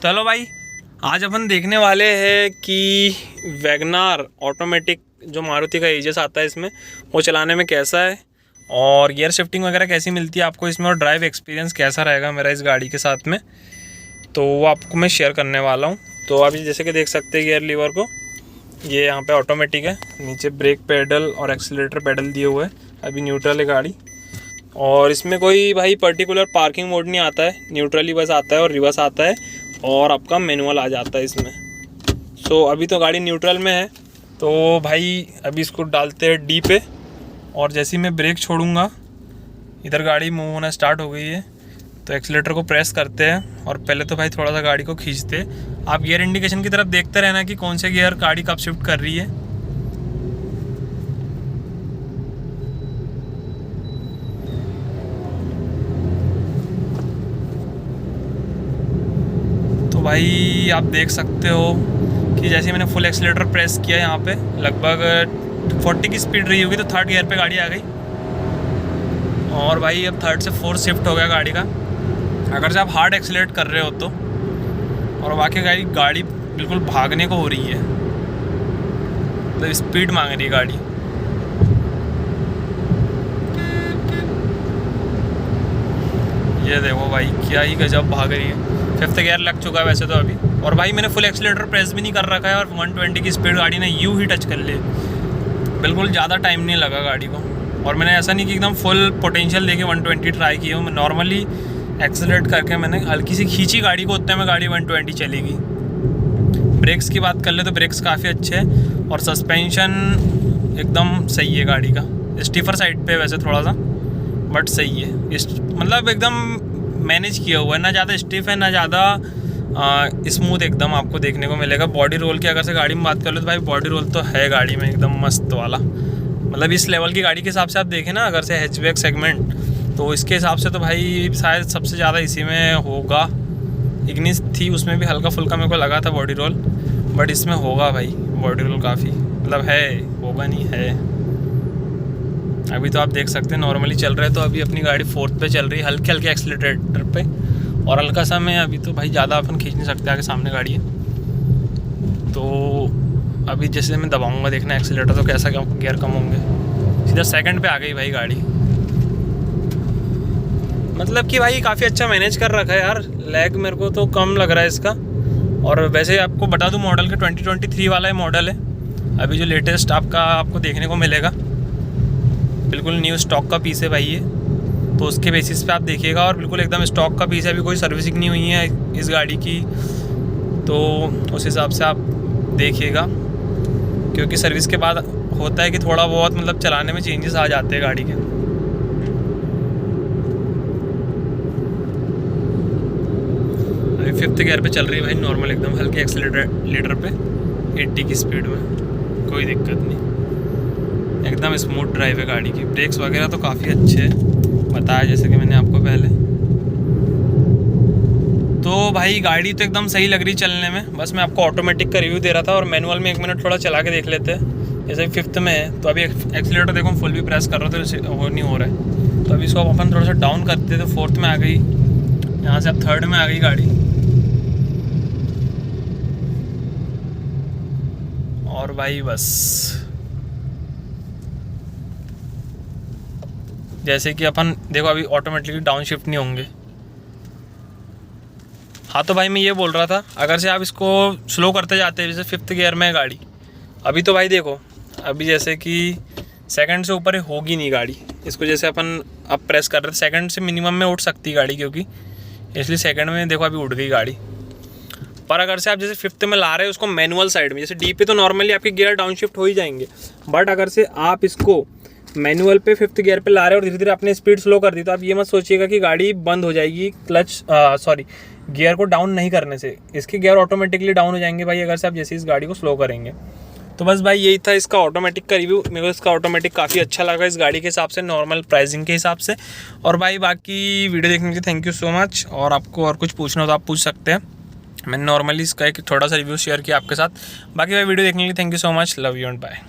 चलो भाई, आज अपन देखने वाले हैं कि वैगनार ऑटोमेटिक जो मारुति का एजस आता है इसमें वो चलाने में कैसा है और गियर शिफ्टिंग वगैरह कैसी मिलती है आपको इसमें और ड्राइव एक्सपीरियंस कैसा रहेगा मेरा इस गाड़ी के साथ में, तो वो आपको मैं शेयर करने वाला हूँ। तो अभी जैसे कि देख सकते हैं गियर लीवर को, ये यहाँ पे ऑटोमेटिक है, नीचे ब्रेक पेडल और एक्सीलरेटर पेडल दिए हुए हैं। अभी न्यूट्रल है गाड़ी और इसमें कोई भाई पर्टिकुलर पार्किंग मोड नहीं आता है, न्यूट्रल ही बस आता है और रिवर्स आता है और आपका मैनुअल आ जाता है इसमें। सो अभी तो गाड़ी न्यूट्रल में है, तो भाई अभी इसको डालते हैं डी पे और जैसे ही मैं ब्रेक छोड़ूंगा इधर गाड़ी मूव होना स्टार्ट हो गई है। तो एक्सीलेटर को प्रेस करते हैं और पहले तो भाई थोड़ा सा गाड़ी को खींचते हैं। आप गियर इंडिकेशन की तरफ देखते रहना कि कौन से गियर गाड़ी कब शिफ्ट कर रही है। तो भाई आप देख सकते हो कि जैसे मैंने फुल एक्सीलेटर प्रेस किया यहाँ पे लगभग 40 की स्पीड रही होगी तो थर्ड गियर पे गाड़ी आ गई और भाई अब थर्ड से फोर्थ शिफ्ट हो गया गाड़ी का। अगर से आप हार्ड एक्सीलेट कर रहे हो तो, और वाकई गाड़ी बिल्कुल भागने को हो रही है, तो स्पीड मांग रही है गाड़ी। ये देखो भाई क्या ही गजब भाग रही है। फिफ्थ गियर लग चुका है वैसे तो अभी, और भाई मैंने फुल एक्सीलेटर प्रेस भी नहीं कर रखा है और 120 की स्पीड गाड़ी ने यूं ही टच कर ली। बिल्कुल ज़्यादा टाइम नहीं लगा गाड़ी को, और मैंने ऐसा नहीं कि एकदम फुल पोटेंशियल देके 120 ट्राई की हूँ। मैं नॉर्मली एक्सीलरेट करके मैंने हल्की सी खींची गाड़ी को, उतने में गाड़ी 120 चलेगी। ब्रेक्स की बात कर ले तो ब्रेक्स काफ़ी अच्छे हैं और सस्पेंशन एकदम सही है गाड़ी का। स्टीफर साइड पे वैसे थोड़ा सा, बट सही है। मतलब एकदम मैनेज किया हुआ है, ना ज़्यादा स्टिफ है ना ज़्यादा स्मूथ, एकदम आपको देखने को मिलेगा। बॉडी रोल की अगर से गाड़ी में बात कर लो तो भाई बॉडी रोल तो है गाड़ी में एकदम मस्त वाला। मतलब इस लेवल की गाड़ी के हिसाब से आप देखें ना, अगर से हैचबैक सेगमेंट, तो इसके हिसाब से तो भाई शायद सबसे ज़्यादा इसी में होगा। इग्निस थी उसमें भी हल्का फुल्का मेरे को लगा था बॉडी रोल, बट इसमें होगा भाई बॉडी रोल काफ़ी, मतलब है, होगा नहीं है। अभी तो आप देख सकते हैं नॉर्मली चल रहा है, तो अभी अपनी गाड़ी फोर्थ पे चल रही है, हल्के हल्के एक्सीलरेटर पे, और हल्का सा मैं अभी तो भाई ज़्यादा अपन खींच नहीं सकते, आगे सामने गाड़ी है। तो अभी जैसे मैं दबाऊंगा देखना एक्सीलरेटर तो कैसा गियर कम होंगे, सीधा सेकंड पे आ गई भाई गाड़ी। मतलब कि भाई काफ़ी अच्छा मैनेज कर रखा है यार। लैग मेरे को तो कम लग रहा है इसका। और वैसे आपको बता दूं मॉडल के 2023 वाला ही मॉडल है अभी जो लेटेस्ट आपको देखने को मिलेगा। बिल्कुल न्यू स्टॉक का पीस है भाई ये, तो उसके बेसिस पे आप देखिएगा, और बिल्कुल एकदम स्टॉक का पीस है। अभी कोई सर्विसिंग नहीं हुई है इस गाड़ी की, तो उस हिसाब से आप देखिएगा, क्योंकि सर्विस के बाद होता है कि थोड़ा बहुत मतलब चलाने में चेंजेस आ जाते हैं गाड़ी के। अभी फिफ्थ गियर पे चल रही है भाई नॉर्मल, एकदम हल्के एक्सीलरेटर पे 80 की स्पीड में, कोई दिक्कत नहीं, एकदम स्मूथ ड्राइव है गाड़ी की। ब्रेक्स वगैरह तो काफ़ी अच्छे हैं, बताया जैसे कि मैंने आपको पहले। तो भाई गाड़ी तो एकदम सही लग रही चलने में। बस मैं आपको ऑटोमेटिक का रिव्यू दे रहा था, और मैनुअल में 1 मिनट थोड़ा चला के देख लेते हैं। जैसे फिफ्थ में है तो अभी एक्सीलरेटर देखो फुल भी प्रेस कर रहा था, वो नहीं हो रहा है, तो अभी इसको अपन थोड़ा सा डाउन करते थे, फोर्थ में आ गई, यहाँ से अब थर्ड में आ गई गाड़ी। और भाई बस जैसे कि अपन देखो अभी ऑटोमेटिकली डाउन शिफ्ट नहीं होंगे। हाँ, तो भाई मैं ये बोल रहा था, अगर से आप इसको स्लो करते जाते हैं, जैसे फिफ्थ गियर में है गाड़ी अभी, तो भाई देखो अभी जैसे कि सेकंड से ऊपर होगी नहीं गाड़ी, इसको जैसे अपन अब प्रेस कर रहे थे, सेकंड से मिनिमम में उठ सकती है गाड़ी, क्योंकि इसलिए सेकंड में देखो अभी उठ गई गाड़ी। पर अगर से आप जैसे फिफ्थ में ला रहे हो उसको मैनुअल साइड में, जैसे डी पे तो नॉर्मली आपके गियर डाउन शिफ्ट हो ही जाएंगे, बट अगर से आप इसको मैनुअल पे फिफ्थ गियर पे ला रहे हो और धीरे धीरे आपने स्पीड स्लो कर दी, तो आप ये मत सोचिएगा कि गाड़ी बंद हो जाएगी गियर को डाउन नहीं करने से। इसके गियर ऑटोमेटिकली डाउन हो जाएंगे भाई, अगर से आप जैसे इस गाड़ी को स्लो करेंगे। तो बस भाई यही था इसका ऑटोमेटिक का रिव्यू। मेरे को इसका ऑटोमेटिक काफ़ी अच्छा लगा इस गाड़ी के हिसाब से, नॉर्मल प्राइसिंग के हिसाब से। और भाई बाकी वीडियो देखने के लिए थैंक यू सो मच, और आपको और कुछ पूछना हो तो आप पूछ सकते हैं। मैंने नॉर्मली इसका एक थोड़ा सा रिव्यू शेयर किया आपके साथ। बाकी भाई वीडियो देखने के लिए thank you so much, love you and bye.